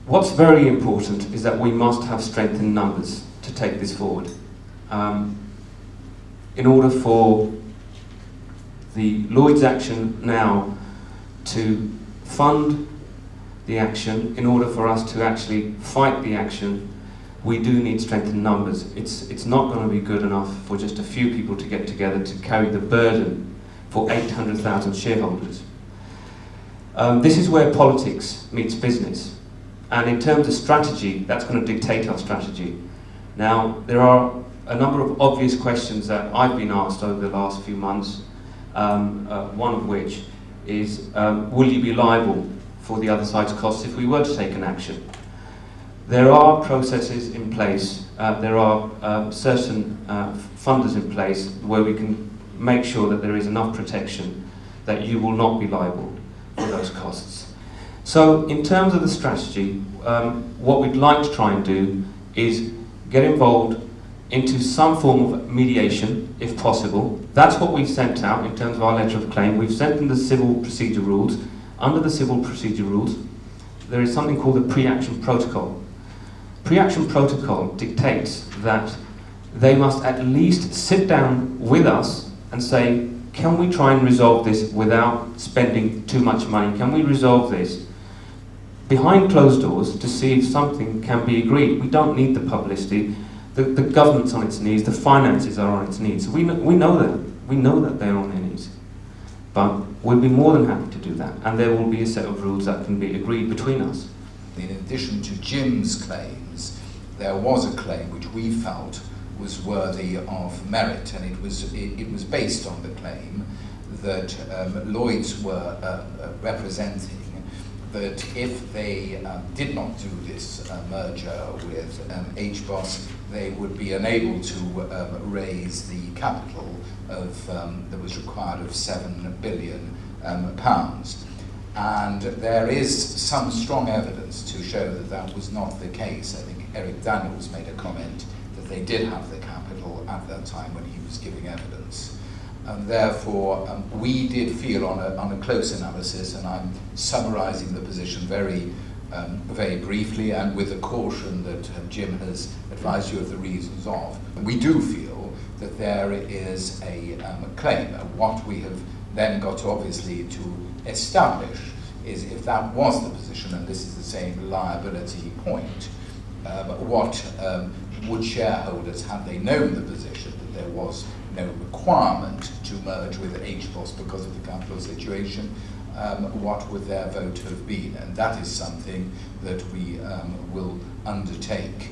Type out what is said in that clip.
What's very important is that we must have strength in numbers to take this forward. In order for the Lloyds action now to fund the action, in order for us to actually fight the action, we do need strength in numbers. It's not going to be good enough for just a few people to get together to carry the burden for 800,000 shareholders. This is where politics meets business. And in terms of strategy, that's going to dictate our strategy. Now, there are a number of obvious questions that I've been asked over the last few months, one of which is, will you be liable for the other side's costs if we were to take an action? There are processes in place, there are certain funders in place where we can make sure that there is enough protection that you will not be liable for those costs. So in terms of the strategy, what we'd like to try and do is get involved into some form of mediation, if possible. That's what we've sent out in terms of our letter of claim. We've sent them the civil procedure rules. Under the civil procedure rules, there is something called the pre-action protocol. Pre-action protocol dictates that they must at least sit down with us and say, can we try and resolve this without spending too much money? Can we resolve this behind closed doors to see if something can be agreed? We don't need the publicity. The government's on its knees, the finances are on its knees. We know that. We know that they're on their knees. But we'll be more than happy to do that, and there will be a set of rules that can be agreed between us. In addition to Jim's claims, there was a claim which we felt was worthy of merit, and it was based on the claim that Lloyds were representing that if they did not do this merger with HBOS, they would be unable to raise the capital of that was required of £7 billion. And there is some strong evidence to show that that was not the case. I think Eric Daniels made a comment that they did have the capital at that time when he was giving evidence. And therefore, we did feel on a close analysis, and I'm summarising the position very briefly and with the caution that Jim has advised you of the reasons of, we do feel that there is a claim. What we have then got obviously to establish is if that was the position, and this is the same liability point, what would shareholders, had they known the position that there was no requirement to merge with HBOS because of the capital situation, what would their vote have been? And that is something that we will undertake.